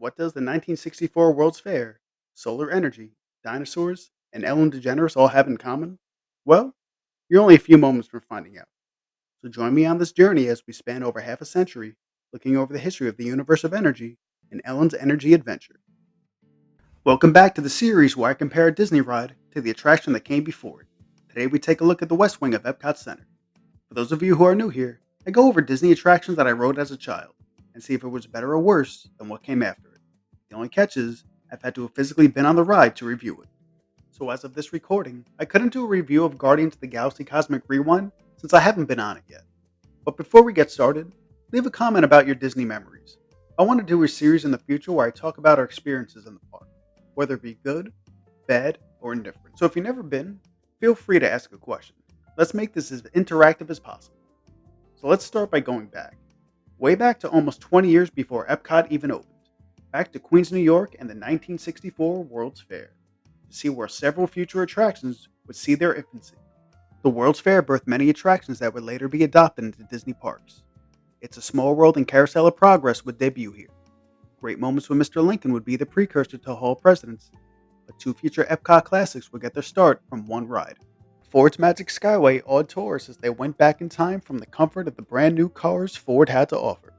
What does the 1964 World's Fair, solar energy, dinosaurs, and Ellen DeGeneres all have in common? Well, you're only a few moments from finding out. So join me on this journey as we span over half a century, looking over the history of the universe of energy and Ellen's energy adventure. Welcome back to the series where I compare a Disney ride to the attraction that came before it. Today we take a look at the West Wing of Epcot Center. For those of you who are new here, I go over Disney attractions that I rode as a child and see if it was better or worse than what came after it. The only catch is I've had to have physically been on the ride to review it. So as of this recording, I couldn't do a review of Guardians of the Galaxy Cosmic Rewind since I haven't been on it yet. But before we get started, leave a comment about your Disney memories. I want to do a series in the future where I talk about our experiences in the park, whether it be good, bad, or indifferent. So if you've never been, feel free to ask a question. Let's make this as interactive as possible. So let's start by going back. Way back to almost 20 years before Epcot even opened. Back to Queens, New York and the 1964 World's Fair. To see where several future attractions would see their infancy. The World's Fair birthed many attractions that would later be adopted into Disney parks. It's a Small World and Carousel of Progress would debut here. Great Moments with Mr. Lincoln would be the precursor to Hall of Presidents, but two future Epcot classics would get their start from one ride. Ford's Magic Skyway awed tourists as they went back in time from the comfort of the brand new cars Ford had to offer.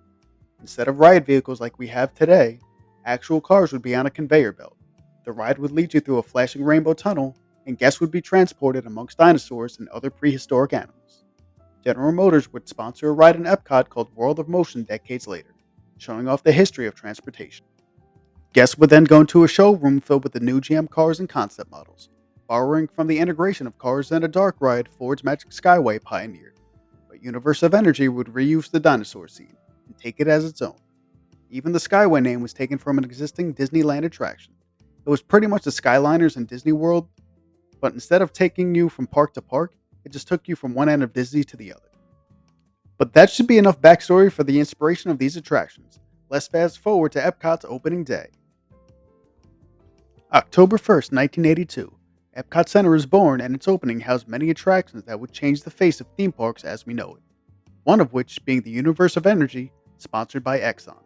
Instead of ride vehicles like we have today, actual cars would be on a conveyor belt. The ride would lead you through a flashing rainbow tunnel, and guests would be transported amongst dinosaurs and other prehistoric animals. General Motors would sponsor a ride in Epcot called World of Motion decades later, showing off the history of transportation. Guests would then go into a showroom filled with the new GM cars and concept models, borrowing from the integration of Cars and a Dark ride Ford's Magic Skyway pioneered. But Universe of Energy would reuse the dinosaur scene and take it as its own. Even the Skyway name was taken from an existing Disneyland attraction. It was pretty much the Skyliners in Disney World, but instead of taking you from park to park, it just took you from one end of Disney to the other. But that should be enough backstory for the inspiration of these attractions. Let's fast forward to Epcot's opening day. October 1st, 1982. Epcot Center was born, and its opening housed many attractions that would change the face of theme parks as we know it. One of which being the Universe of Energy, sponsored by Exxon.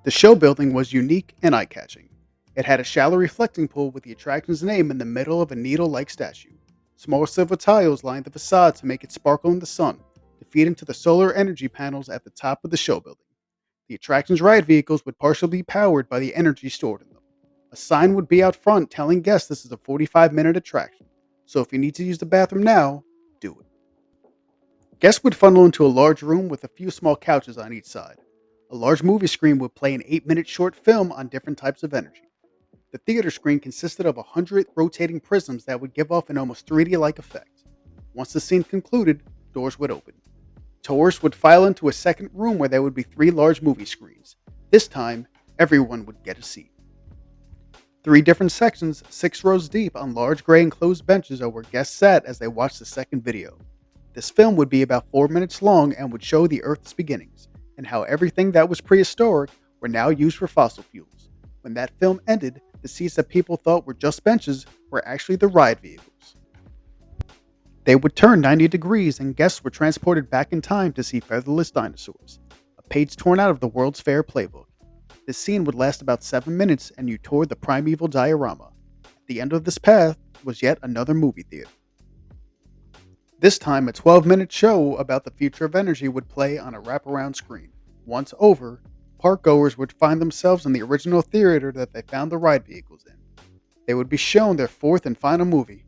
The show building was unique and eye-catching. It had a shallow reflecting pool with the attraction's name in the middle of a needle-like statue. Small silver tiles lined the facade to make it sparkle in the sun, to feed into the solar energy panels at the top of the show building. The attraction's ride vehicles would partially be powered by the energy stored in them. A sign would be out front telling guests this is a 45-minute attraction, so if you need to use the bathroom now, do it. Guests would funnel into a large room with a few small couches on each side. A large movie screen would play an 8-minute short film on different types of energy. The theater screen consisted of 100 rotating prisms that would give off an almost 3D-like effect. Once the scene concluded, doors would open. Tourists would file into a second room where there would be 3 large movie screens. This time, everyone would get a seat. 3 different sections, 6 rows deep on large gray enclosed benches are where guests sat as they watched the second video. This film would be about 4 minutes long and would show the Earth's beginnings, and how everything that was prehistoric were now used for fossil fuels. When that film ended, the seats that people thought were just benches were actually the ride vehicles. They would turn 90 degrees and guests were transported back in time to see featherless dinosaurs, a page torn out of the World's Fair playbook. This scene would last about 7 minutes and you toured the primeval diorama. At the end of this path was yet another movie theater. This time, a 12-minute show about the future of energy would play on a wraparound screen. Once over, parkgoers would find themselves in the original theater that they found the ride vehicles in. They would be shown their 4th and final movie.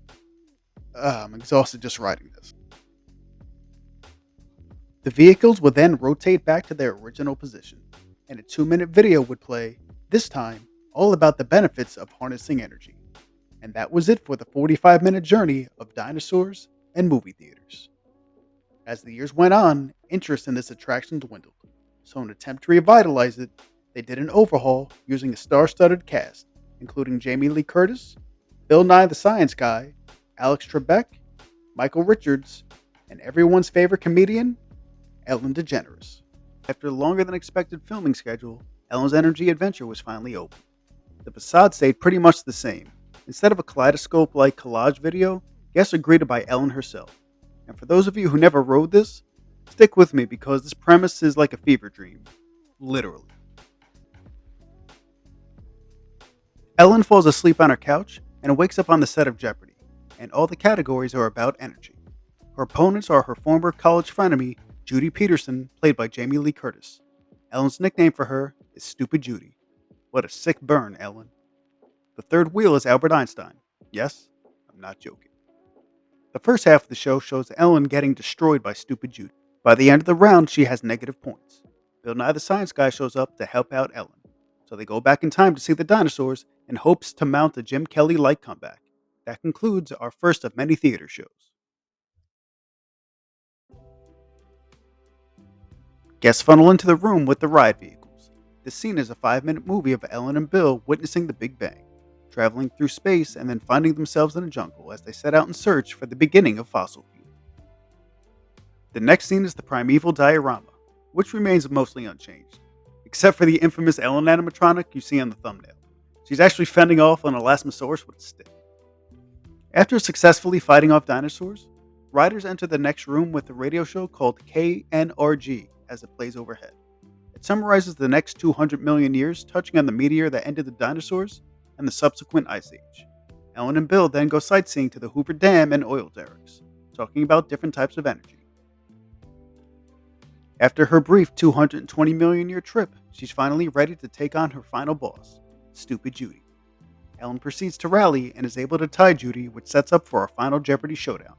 I'm exhausted just writing this. The vehicles would then rotate back to their original position, and a 2-minute video would play, this time, all about the benefits of harnessing energy. And that was it for the 45-minute journey of dinosaurs and movie theaters. As the years went on, interest in this attraction dwindled. So in an attempt to revitalize it, they did an overhaul using a star-studded cast, including Jamie Lee Curtis, Bill Nye the Science Guy, Alex Trebek, Michael Richards, and everyone's favorite comedian, Ellen DeGeneres. After a longer than expected filming schedule, Ellen's Energy Adventure was finally open. The facade stayed pretty much the same. Instead of a kaleidoscope-like collage video, guests are greeted by Ellen herself. And for those of you who never rode this, stick with me because this premise is like a fever dream. Literally. Ellen falls asleep on her couch and wakes up on the set of Jeopardy, and all the categories are about energy. Her opponents are her former college frenemy, Judy Peterson, played by Jamie Lee Curtis. Ellen's nickname for her is Stupid Judy. What a sick burn, Ellen. The third wheel is Albert Einstein. Yes, I'm not joking. The first half of the show shows Ellen getting destroyed by Stupid Judy. By the end of the round, she has negative points. Bill Nye the Science Guy shows up to help out Ellen, so they go back in time to see the dinosaurs in hopes to mount a Jim Kelly-like comeback. That concludes our first of many theater shows. Guests funnel into the room with the ride vehicles. This scene is a 5-minute movie of Ellen and Bill witnessing the Big Bang, traveling through space and then finding themselves in a jungle as they set out in search for the beginning of fossil fuel. The next scene is the primeval diorama, which remains mostly unchanged, except for the infamous Ellen animatronic you see on the thumbnail. She's actually fending off an Elasmosaurus with a stick. After successfully fighting off dinosaurs, riders enter the next room with a radio show called KNRG as it plays overhead. It summarizes the next 200 million years, touching on the meteor that ended the dinosaurs and the subsequent ice age. Ellen and Bill then go sightseeing to the Hoover Dam and oil derricks, talking about different types of energy. After her brief 220 million year trip, she's finally ready to take on her final boss, Stupid Judy. Ellen proceeds to rally and is able to tie Judy, which sets up for our final Jeopardy showdown.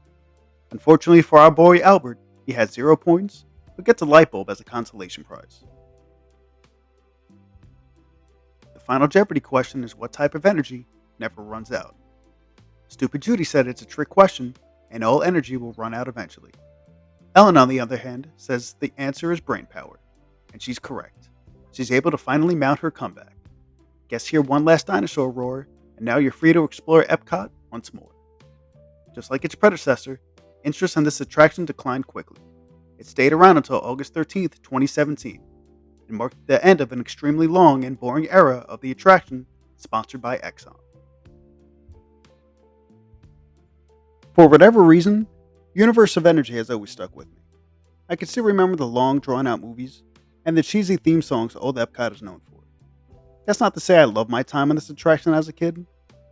Unfortunately for our boy Albert, he has 0 points, but gets a light bulb as a consolation prize. The final Jeopardy question is what type of energy never runs out. Stupid Judy said it's a trick question, and all energy will run out eventually. Ellen, on the other hand, says the answer is brain power, and she's correct. She's able to finally mount her comeback. Guests hear one last dinosaur roar, and now you're free to explore Epcot once more. Just like its predecessor, interest in this attraction declined quickly. It stayed around until August 13th, 2017, and marked the end of an extremely long and boring era of the attraction sponsored by Exxon. For whatever reason, Universe of Energy has always stuck with me. I can still remember the long, drawn-out movies and the cheesy theme songs old Epcot is known for. That's not to say I love my time on this attraction as a kid.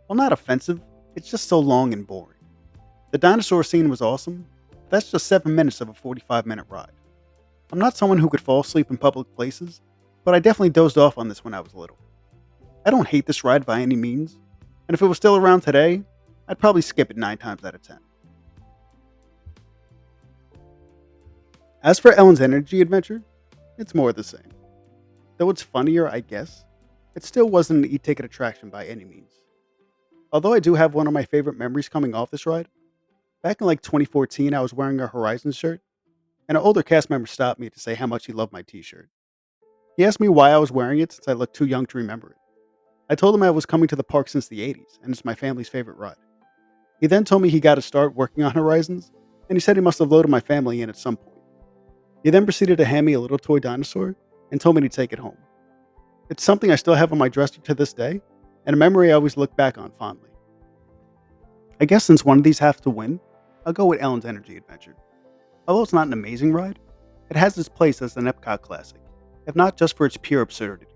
While not offensive, it's just so long and boring. The dinosaur scene was awesome, but that's just 7 minutes of a 45-minute ride. I'm not someone who could fall asleep in public places, but I definitely dozed off on this when I was little. I don't hate this ride by any means, and if it was still around today, I'd probably skip it 9 times out of 10. As for Ellen's Energy Adventure, it's more of the same. Though it's funnier, I guess, it still wasn't an e-ticket attraction by any means. Although I do have one of my favorite memories coming off this ride, back in 2014 I was wearing a Horizons shirt, and an older cast member stopped me to say how much he loved my t-shirt. He asked me why I was wearing it since I looked too young to remember it. I told him I was coming to the park since the 80s, and it's my family's favorite ride. He then told me he got to start working on Horizons, and he said he must have loaded my family in at some point. He then proceeded to hand me a little toy dinosaur and told me to take it home. It's something I still have on my dresser to this day, and a memory I always look back on fondly. I guess since one of these has to win, I'll go with Ellen's Energy Adventure. Although it's not an amazing ride, it has its place as an Epcot classic, if not just for its pure absurdity.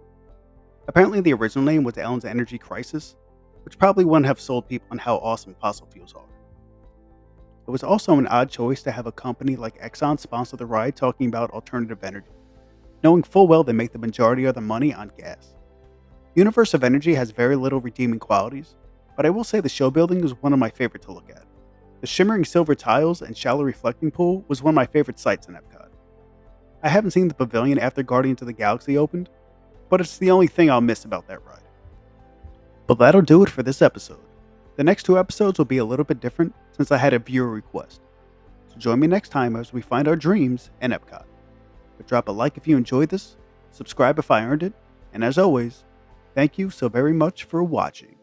Apparently the original name was Ellen's Energy Crisis, which probably wouldn't have sold people on how awesome fossil fuels are. It was also an odd choice to have a company like Exxon sponsor the ride talking about alternative energy, knowing full well they make the majority of their money on gas. Universe of Energy has very little redeeming qualities, but I will say the show building is one of my favorite to look at. The shimmering silver tiles and shallow reflecting pool was one of my favorite sights in Epcot. I haven't seen the pavilion after Guardians of the Galaxy opened, but it's the only thing I'll miss about that ride. But that'll do it for this episode. The next 2 episodes will be a little bit different since I had a viewer request. So join me next time as we find our dreams in Epcot. But drop a like if you enjoyed this, subscribe if I earned it, and as always, thank you so very much for watching.